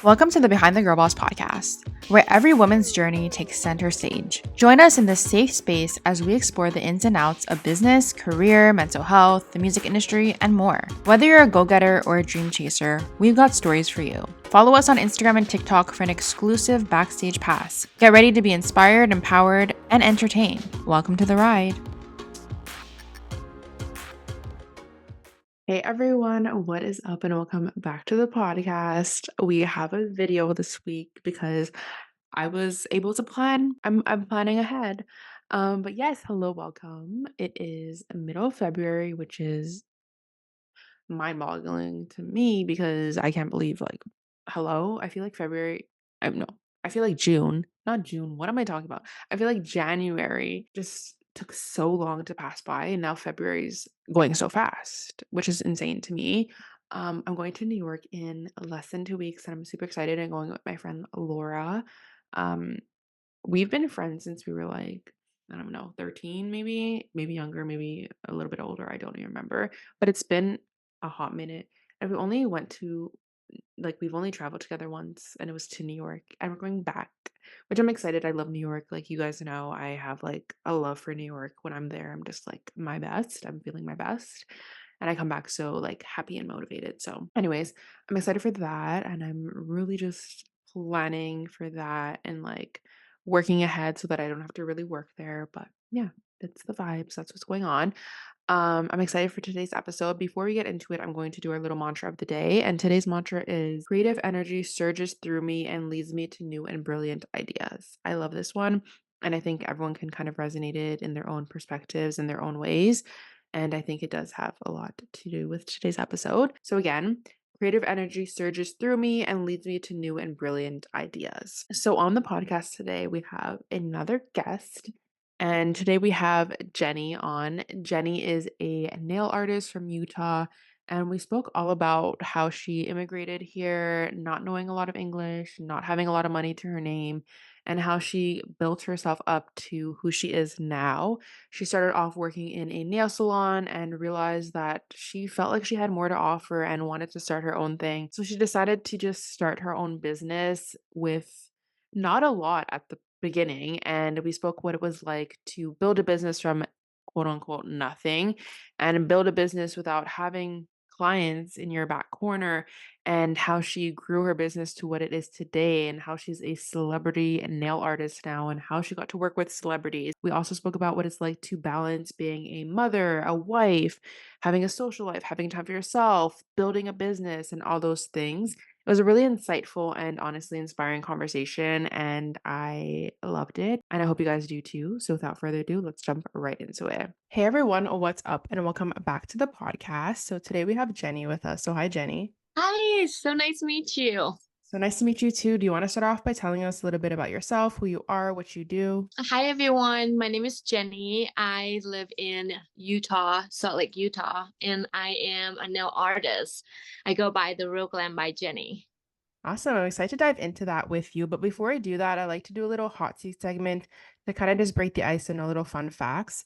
Welcome to the Behind the Girl Boss podcast, where every woman's journey takes center stage. Join us in this safe space as we explore the ins and outs of business, career, mental health, the music industry, and more. Whether you're a go-getter or a dream chaser, we've got stories for you. Follow us on Instagram and TikTok for an exclusive backstage pass. Get ready to be inspired, empowered, and entertained. Welcome to the ride. Hey everyone, what is up and welcome back to the podcast. We have a video this week because I was able to plan. I'm planning ahead. But yes, hello, welcome. It is middle of February, which is mind-boggling to me because I can't believe hello, I feel like February. I'm no, I feel like June, not June. What am I talking about? I feel like January just took so long to pass by, and now February's going so fast, which is insane to me. I'm going to New York in less than 2 weeks, and I'm super excited. I'm going with my friend Laura. Um, we've been friends since we were like, I don't know, 13 maybe younger, maybe a little bit older. I don't even remember. But it's been a hot minute. And we've only traveled together once, and it was to New York. And we're going back, which I'm excited. I love New York. Like you guys know, I have like a love for New York. When I'm there, I'm just like my best. I'm feeling my best. And I come back so like happy and motivated. So, anyways, I'm excited for that. And I'm really just planning for that and like working ahead so that I don't have to really work there. But yeah, it's the vibes. That's what's going on. I'm excited for today's episode. Before we get into it, I'm going to do our little mantra of the day. And today's mantra is creative energy surges through me and leads me to new and brilliant ideas. I love this one. And I think everyone can kind of resonate it in their own perspectives and their own ways. And I think it does have a lot to do with today's episode. So, again, creative energy surges through me and leads me to new and brilliant ideas. So, on the podcast today, we have another guest. And today we have Jenny on. Jenny is a nail artist from Utah. And we spoke all about how she immigrated here, not knowing a lot of English, not having a lot of money to her name, and how she built herself up to who she is now. She started off working in a nail salon and realized that she felt like she had more to offer and wanted to start her own thing. So she decided to just start her own business with not a lot at the beginning. And we spoke what it was like to build a business from quote unquote nothing and build a business without having clients in your back corner, and how she grew her business to what it is today, and how she's a celebrity nail artist now, and how she got to work with celebrities. We also spoke about what it's like to balance being a mother, a wife, having a social life, having time for yourself, building a business, and all those things. It was a really insightful and honestly inspiring conversation, and I loved it. And I hope you guys do too. So, without further ado, let's jump right into it. Hey everyone, what's up? And welcome back to the podcast. So, today we have Jenny with us. So, hi, Jenny. Hi, so nice to meet you. So, nice to meet you too. Do you want to start off by telling us a little bit about yourself, who you are, what you do? Hi, everyone. My name is Jenny. I live in Utah, Salt Lake, Utah, and I am a nail artist. I go by the Real Glam by Jenny. Awesome. I'm excited to dive into that with you. But before I do that, I like to do a little hot seat segment to kind of just break the ice and a little fun facts.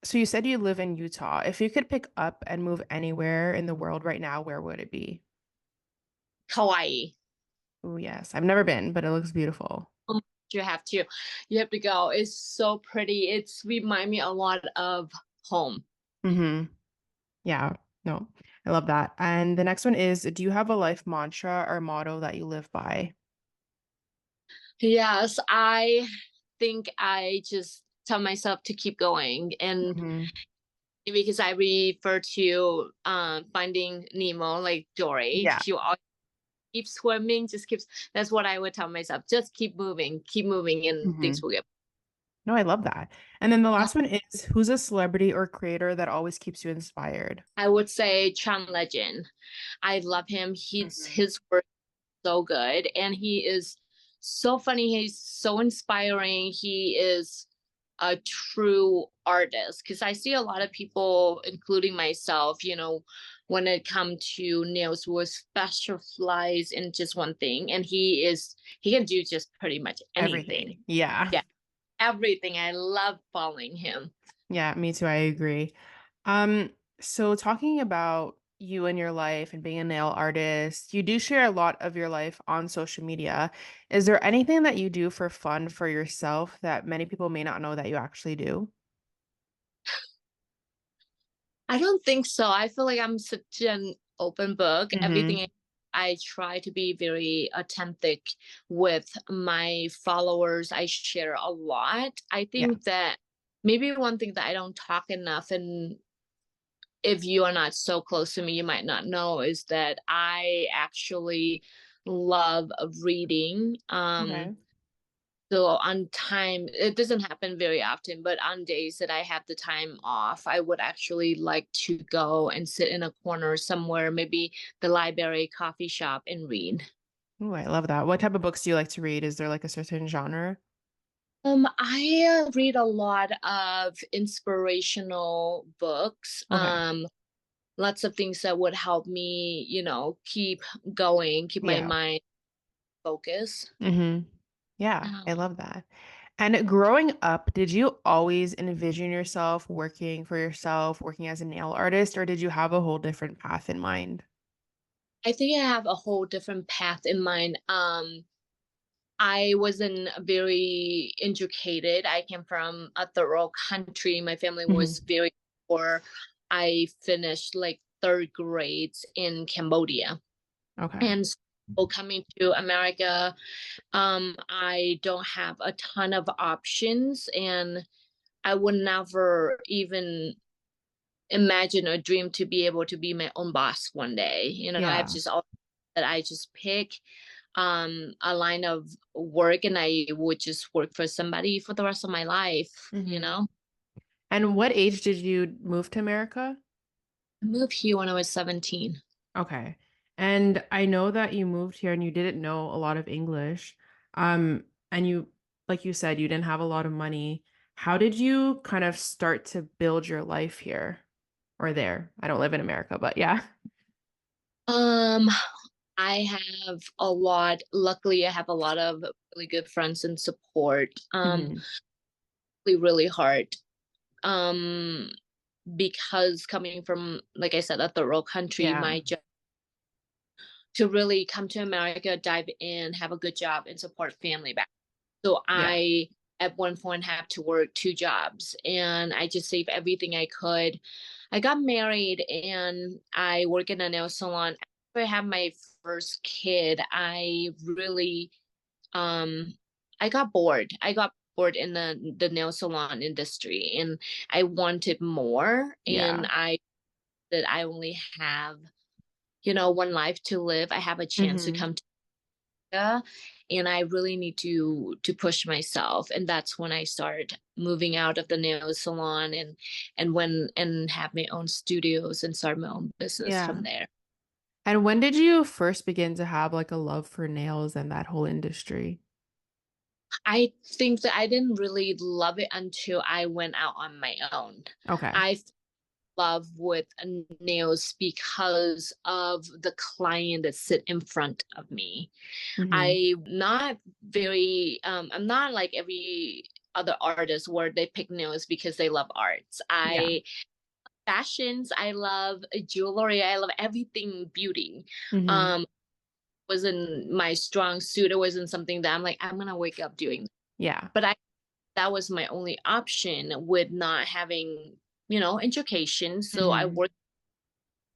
So you said you live in Utah. If you could pick up and move anywhere in the world right now, where would it be? Hawaii. Oh, yes. I've never been, but it looks beautiful. You have to. You have to go. It's so pretty. It's remind me a lot of home. Mm-hmm. Yeah. No, I love that. And the next one is, do you have a life mantra or motto that you live by? Yes, I think I just tell myself to keep going, and Mm-hmm. because I refer to Finding Nemo, like Dory. Yeah. She always keep swimming, just keeps. That's what I would tell myself. Just keep moving, and Mm-hmm. things will get. No, I love that. And then the last one is, who's a celebrity or creator that always keeps you inspired? I would say John Legend. I love him. Mm-hmm. His work is so good, and he is so funny. He's so inspiring. He is a true artist, because I see a lot of people, including myself, when it comes to nails, who specialize in just one thing, and he can do just pretty much anything. Everything. Yeah. Yeah, everything. I love following him. Yeah, me too. I agree. Um, so talking about you and your life and being a nail artist, you do share a lot of your life on social media. Is there anything that you do for fun for yourself that many people may not know that you actually do? I don't think so. I feel like I'm such an open book. Everything Mhm. I try to be very authentic with my followers. I share a lot. I Yeah. think that maybe one thing that I don't talk enough, and if you are not so close to me, you might not know, is that I actually love reading. Okay. So on time, it doesn't happen very often, but on days that I have the time off, I would actually like to go and sit in a corner somewhere, maybe the library, coffee shop, and read. Ooh, I love that. What type of books do you like to read? Is there like a certain genre? I read a lot of inspirational books. Okay. Lots of things that would help me, keep going, keep my Yeah. mind focused. Mhm. Yeah, Um, I love that. And growing up, did you always envision yourself working for yourself, working as a nail artist, or did you have a whole different path in mind? I think I have a whole different path in mind. I wasn't very educated. I came from a third world country. My family was Mhm. very poor. I finished like third grades in Cambodia. Okay. And so coming to America, I don't have a ton of options, and I would never even imagine or dream to be able to be my own boss one day. I have Yeah. just all that I just pick a line of work, and I would just work for somebody for the rest of my life. Mhm. And what age did you move to America? I moved here when I was 17. Okay. And I know that you moved here and you didn't know a lot of English. And you, like you said, you didn't have a lot of money. How did you kind of start to build your life here or there? I don't live in America, but yeah. Um, I have a lot, luckily I have a lot of really good friends and support. Mhm. Really hard. Um, because coming from, like I said, a third world country, Yeah. my job to really come to America, dive in, have a good job, and support family back. So Yeah. I at one point have to work two jobs, and I just saved everything I could. I got married and I work in a nail salon. After I had my first kid, I really um I got bored. I got bored in the nail salon industry, and I wanted more, and Yeah. I that I only have, one life to live. I have a chance to Mhm. come and I really need to push myself. And that's when I started moving out of the nail salon and have my own studios and start my own business from Yeah. there. And when did you first begin to have like a love for nails and that whole industry? I think that I didn't really love it until I went out on my own. Okay. I love with nails because of the client that sit in front of me. Mhm. I'm not like every other artist where they pick nails because they love arts. Yeah. I fashions, I love jewelry, I love everything beauty. Mhm. Um wasn't my strong suit. It wasn't something that I'm like, I'm gonna wake up doing. Yeah. But I that was my only option with not having, education. So I Mhm. worked,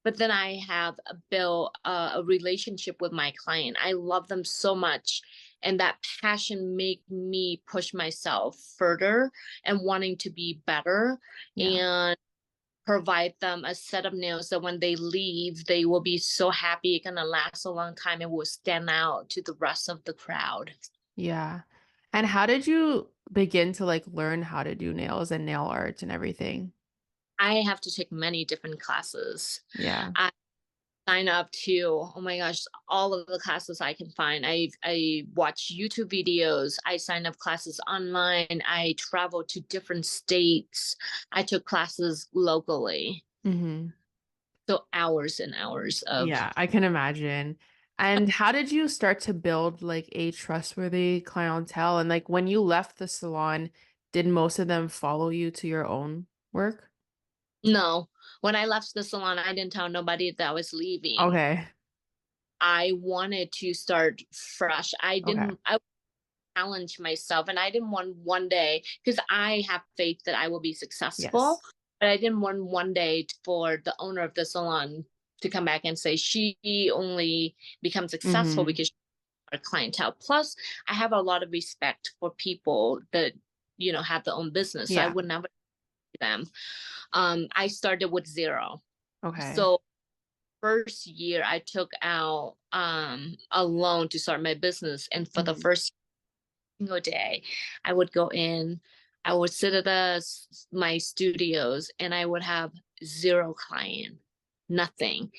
but then I have built a relationship with my client. I love them so much. And that passion make me push myself further and wanting to be better Yeah. and provide them a set of nails that when they leave, they will be so happy. It's gonna last a long time and will stand out to the rest of the crowd. Yeah. And how did you begin to like learn how to do nails and nail art and everything? I have to take many different classes. Yeah. I sign up to, oh my gosh, all of the classes I can find. I watch YouTube videos. I sign up classes online. I travel to different states. I took classes locally. Mhm. So hours and hours of Yeah, I can imagine. And how did you start to build like a trustworthy clientele? And like when you left the salon, did most of them follow you to your own work? No. When I left the salon, I didn't tell nobody that I was leaving. Okay. I wanted to start fresh. Okay. I challenge myself, and I didn't want one day, because I have faith that I will be successful, Yes. but I didn't want one day for the owner of the salon to come back and say she only becomes successful Mhm. because she has a clientele. Plus, I have a lot of respect for people that, have their own business. So I Yeah. would never do them. I started with zero. Okay. So first year I took out a loan to start my business, and for the Mhm. first single day I would go in, I would sit at my studios, and I would have zero client, nothing.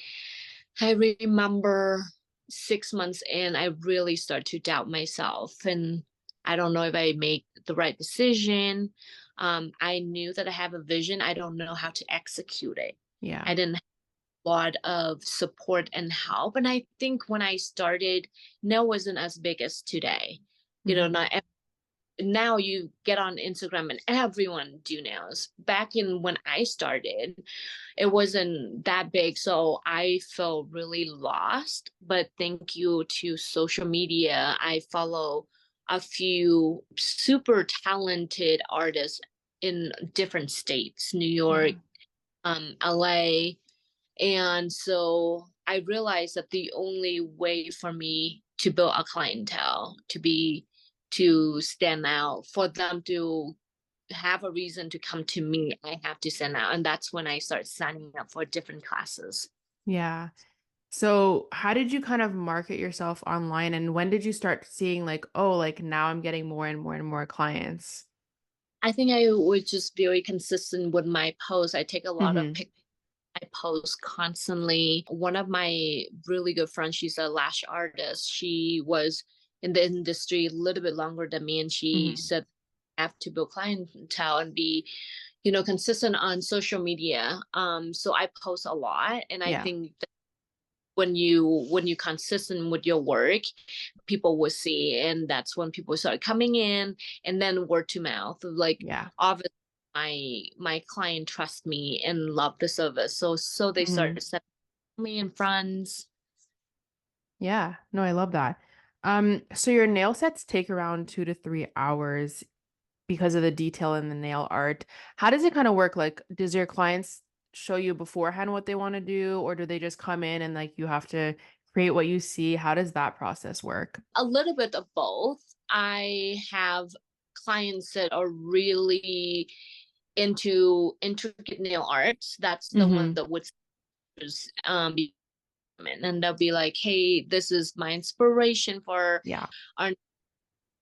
I remember 6 months in, I really start to doubt myself, and I don't know if I make the right decision. I knew that I have a vision, I don't know how to execute it. Yeah. I didn't lot of support and help. And I think when I started, no wasn't as big as today. Mhm. Not now you get on Instagram and everyone do nails. Back in when I started, it wasn't that big. So I felt really lost. But thank you to social media, I follow a few super talented artists in different states, New York, Yeah. LA. And so I realized that the only way for me to build a clientele, to stand out, for them to have a reason to come to me, I have to stand out. And that's when I start signing up for different classes. Yeah. So, how did you kind of market yourself online and when did you start seeing like, oh, like now I'm getting more and more and more clients? I think I was just very consistent with my posts. I take a lot of Mhm. pictures. I post constantly. One of my really good friends, she's a lash artist. She was in the industry a little bit longer than me, and she Mhm. said, I have to build clientele and be, consistent on social media. So I post a lot, and I Yeah. think that when you consistent with your work, people will see, and that's when people start coming in, and then word to mouth. Like, Yeah. obviously my client trust me and love the service, so they Mhm. start sending me and friends. Yeah. No, I love that. So your nail sets take around 2 to 3 hours because of the detail in the nail art. How does it kind of work? Like, does your clients show you beforehand what they want to do, or do they just come in and like you have to create what you see? How does that process work? A little bit of both. I have clients that are really into intricate nail arts. That's the one Mhm. that would be, and they'll be like, hey, this is my inspiration for Yeah. our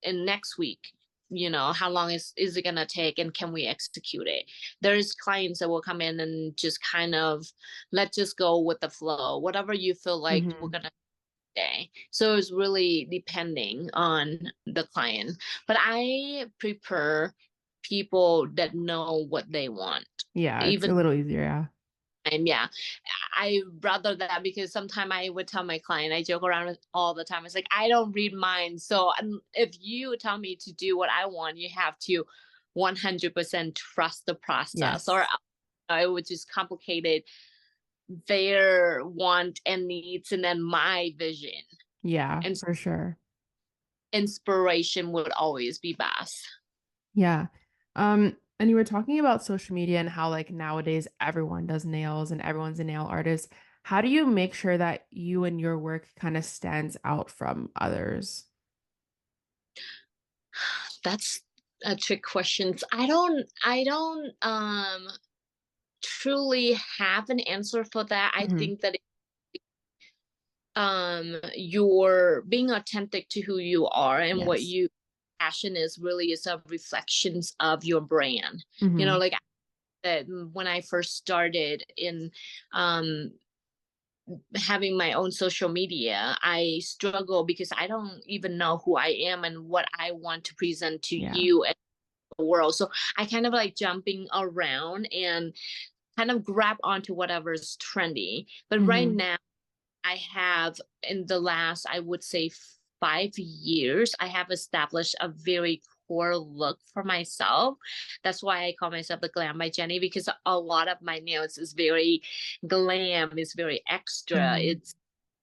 in next week. How long is it gonna take, and can we execute it? There's clients that will come in and just kind of, let's just go with the flow, whatever you feel like we're Mhm. gonna day. So it's really depending on the client. But I prefer people that know what they want. Yeah, it's Even a little easier, yeah. and yeah, I rather that, because sometimes I would tell my client, I joke around with all the time. It's like, I don't read minds. So if you tell me to do what I want, you have to 100% trust the process, or Yes. it would just complicate their want and needs and then my vision. Yeah, And for sure. inspiration would always be best. Yeah. And you were talking about social media and how like nowadays everyone does nails and everyone's a nail artist. How do you make sure that you and your work kind of stands out from others? That's a trick question. I don't truly have an answer for that. I Mhm. think that you're being authentic to who you are, and what Yes. you passion is really is a reflections of your brand. Mhm. Like that when I first started in um having my own social media, I struggle because I don't even know who I am and what I want to present to Yeah. you and the world. So I kind of like jumping around and kind of grab onto whatever's trendy. But right Mhm. now, I have, in the last, I would say, 5 years, I have established a very core look for myself. That's why I call myself the Glam by Jenny, because a lot of my nails is very glam, is very extra. Mhm. It's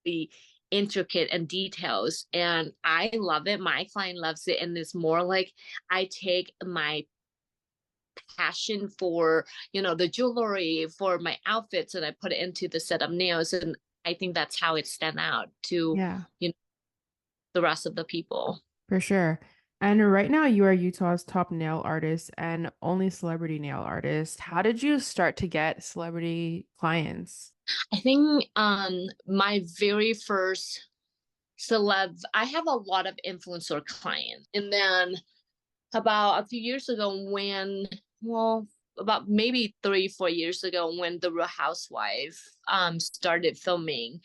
the intricate and details, and I love it. My client loves it, and it's more like I take my passion for, the jewelry for my outfits, and I put it into the set of nails, and I think that's how it stand out to, Yeah, you know, the rest of the people. for sure. And right now, you are Utah's top nail artist and only celebrity nail artist. How did you start to get celebrity clients? I think my very first celeb, I have a lot of influencer clients. And then about a few years ago when, well, about maybe 3 4 years ago, when the Real Housewife started filming,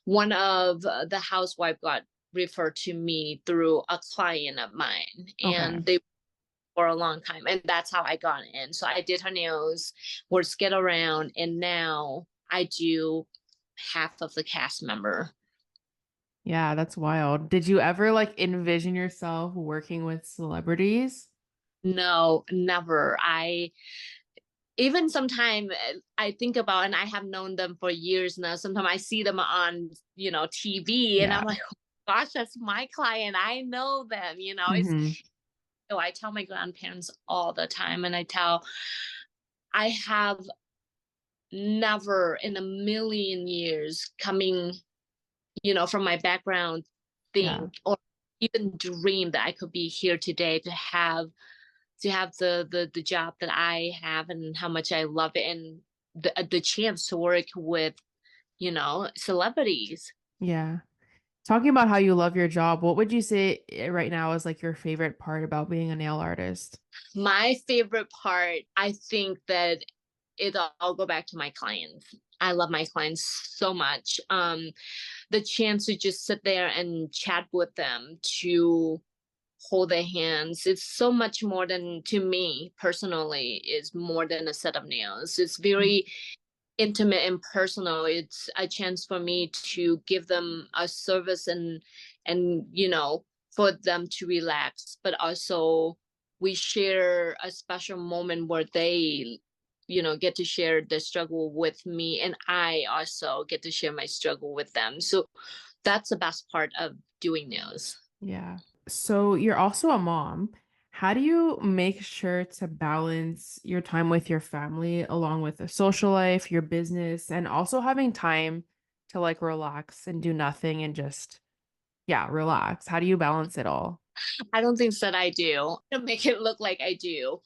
one of the housewife got referred to me through a client of mine, Okay. and they for a long time, and that's how I got in. So I did her nails, would skid around, and now I do half of the cast member. Yeah, that's wild. Did you ever like envision yourself working with celebrities? No, never. I even sometime I think about, and I have known them for years now. Sometimes I see them on, TV, and Yeah. I'm like, oh, gosh, that's my client. I know them. It's Mhm. so I tell my grandparents all the time, and I have never in a million years coming, from my background, Yeah. think or even dream that I could be here today to have the job that I have, and how much I love it, and the chance to work with, celebrities. Yeah. Talking about how you love your job, what would you say right now is like your favorite part about being a nail artist? My favorite part, I think that I'll go back to my clients. I love my clients so much. The chance to just sit there and chat with them, to hold their hands. It's so much more than, to me personally, is more than a set of nails. It's Mm. very intimate and personal. It's a chance for me to give them a service, and for them to relax, but also we share a special moment where they get to share the struggle with me, and I also get to share my struggle with them. So that's the best part of doing nails. Yeah. So you're also a mom. How do you make sure to balance your time with your family along with the social life, your business, and also having time to like relax and do nothing and just, yeah, relax? How do you balance it all? I don't think that I do to make it look like I do.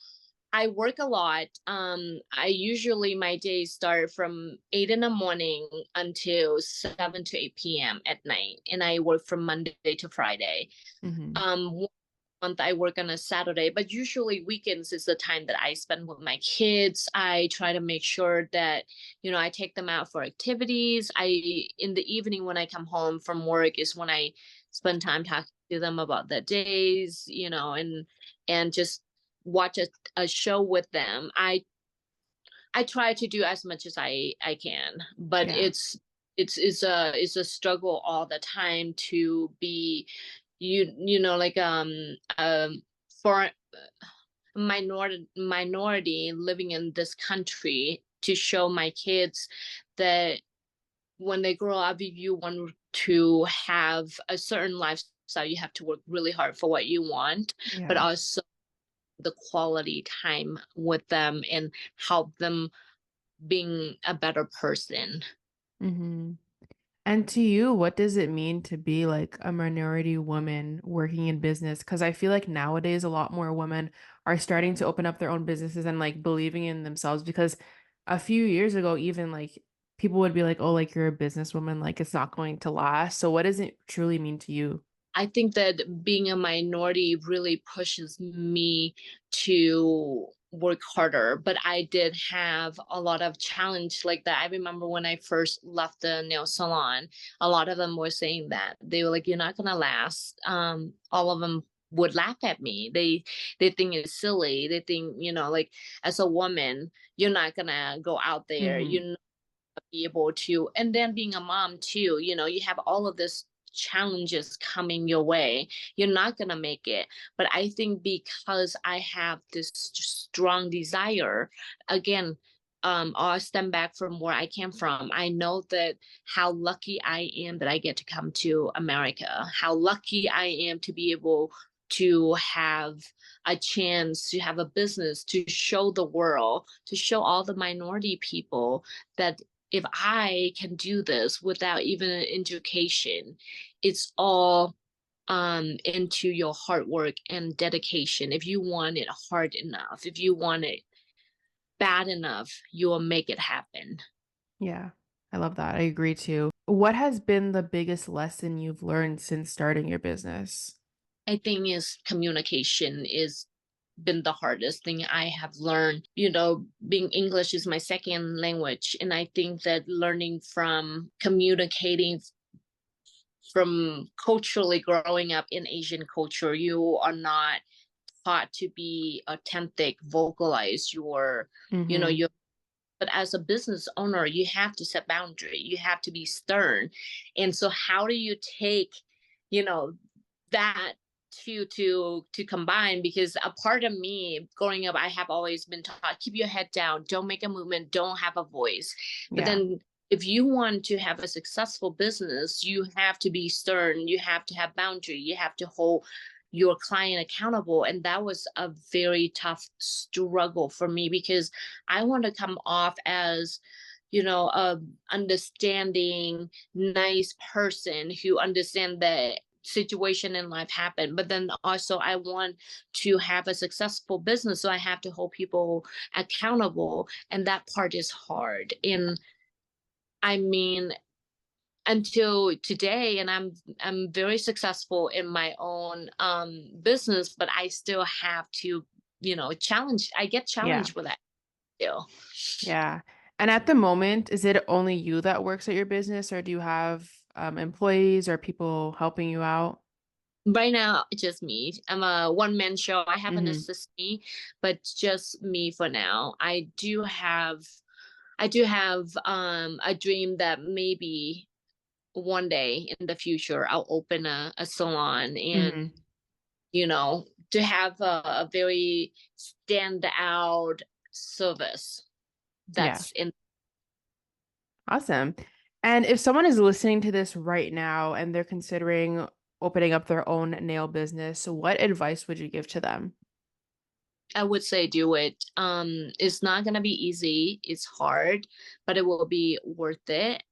I work a lot. I usually my days start from 8 in the morning until 7 to 8 p.m. at night, and I work from Monday to Friday. Hmm. 1 month I work on a Saturday, but usually weekends is the time that I spend with my kids. I try to make sure that, I take them out for activities. In the evening when I come home from work is when I spend time talking to them about their days, and just watch a show with them. I try to do as much as I can, but Yeah. it's a struggle all the time to be, like for minority living in this country, to show my kids that when they grow up, if you want to have a certain lifestyle, you have to work really hard for what you want, but Yeah. also the quality time with them and help them being a better person. Hmm. And to you, what does it mean to be like a minority woman working in business? Because I feel like nowadays a lot more women are starting to open up their own businesses and like believing in themselves. Because a few years ago, even like people would be like, oh, like you're a businesswoman, like it's not going to last. So what does it truly mean to you? I think that being a minority really pushes me to work harder, but I did have a lot of challenge like that. I remember when I first left the nail salon, a lot of them were saying that. They were like, "You're not gonna last." All of them would laugh at me. They think it's silly. They think, like, as a woman, you're not gonna go out there. Hmm. You're not be able to, and then being a mom too, you have all of this challenges coming your way, you're not going to make it. But I think because I have this strong desire, again, I'll stand back from where I came from. I know that how lucky I am that I get to come to America, how lucky I am to be able to have a chance to have a business to show the world, to show all the minority people that if I can do this without even an education, it's all into your hard work and dedication. If you want it hard enough, if you want it bad enough, you will make it happen. Yeah, I love that. I agree too. What has been the biggest lesson you've learned since starting your business? I think is communication is been the hardest thing I have learned. Being English is my second language, and I think that learning from communicating from culturally growing up in Asian culture, you are not taught to be authentic, vocalize Mhm. your but as a business owner, you have to set boundary. You have to be stern. And so how do you take, you know, that to combine? Because a part of me growing up, I have always been taught, keep your head down, don't make a movement, don't have a voice. But Yeah. then if you want to have a successful business, you have to be stern, you have to have boundary, you have to hold your client accountable. And that was a very tough struggle for me because I want to come off as, a understanding, nice person who understand that situation in life happen. But then also I want to have a successful business. So I have to hold people accountable. And that part is hard. And I mean, until today, and I'm very successful in my own business, but I still have to, challenge. I get Yeah. challenged with that still. Yeah. And at the moment, is it only you that works at your business, or do you have employees or people helping you out? Right now, it's just me. I'm a one man show. I have an Hmm. assistant, but just me for now. I do have a dream that maybe one day in the future I'll open a salon and, Hmm. to have a very stand out service Yeah. that's in. Awesome. And if someone is listening to this right now and they're considering opening up their own nail business, what advice would you give to them? I would say do it. It's not gonna be easy. It's hard, but it will be worth it.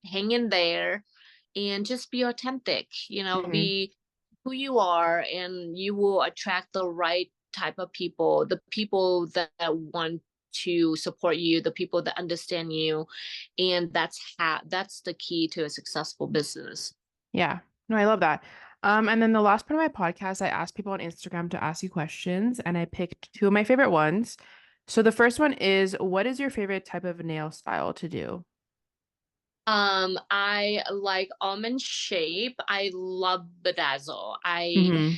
Hang in there and just be authentic, Hmm. be who you are, and you will attract the right type of people, the people that want to support you, the people that understand you. And that's the key to a successful business. Yeah. No, I love that. And then the last part of my podcast, I asked people on Instagram to ask you questions, and I picked two of my favorite ones. So the first one is, what is your favorite type of nail style to do? I like almond shape. I love bedazzle. I Hmm.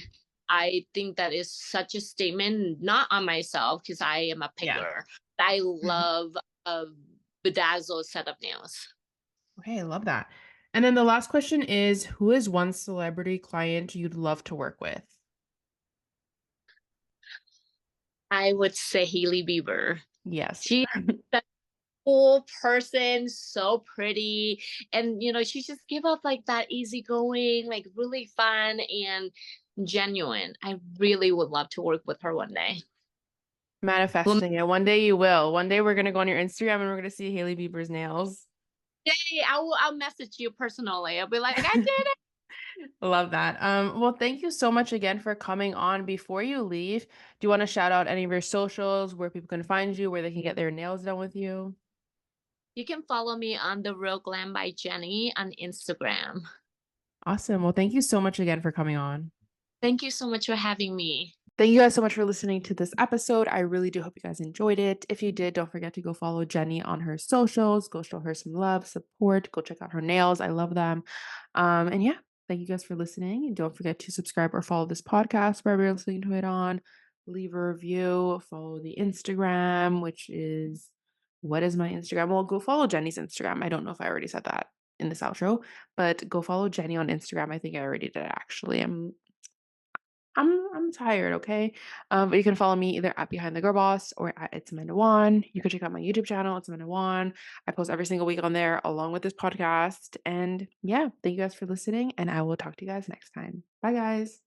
I think that is such a statement, not on myself because I am a Yeah. picker. I love a bedazzled set of nails. Okay, I love that. And then the last question is, who is one celebrity client you'd love to work with? I would say Hailey Bieber. Yes. She's a cool person, so pretty, and she just give off like that easygoing, like really fun and genuine. I really would love to work with her one day. Well, Manifesting it. One day you will. One day we're gonna go on your Instagram and we're gonna see Hailey Bieber's nails. yay, I'll message you personally. I'll be like, I did it. Love that. Well, thank you so much again for coming on. Before you leave, do you want to shout out any of your socials, where people can find you, where they can get their nails done with you? You can follow me on The Real Glam by Jenny on Instagram. Awesome. Well, thank you so much again for coming on. Thank you so much for having me. Thank you guys so much for listening to this episode. I really do hope you guys enjoyed it. If you did, don't forget to go follow Jenny on her socials. Go show her some love, support. Go check out her nails. I love them. And yeah, thank you guys for listening. And don't forget to subscribe or follow this podcast wherever you're listening to it on. Leave a review. Follow the Instagram, which is what is my Instagram? Well, go follow Jenny's Instagram. I don't know if I already said that. in this outro, but go follow Jenny on Instagram. I think I already did actually. I'm tired, okay? But you can follow me either at Behind the Girl Boss or at It's Amanda Wan. You can check out my YouTube channel, It's Amanda Wan. I post every single week on there along with this podcast. And yeah, thank you guys for listening, and I will talk to you guys next time. Bye, guys.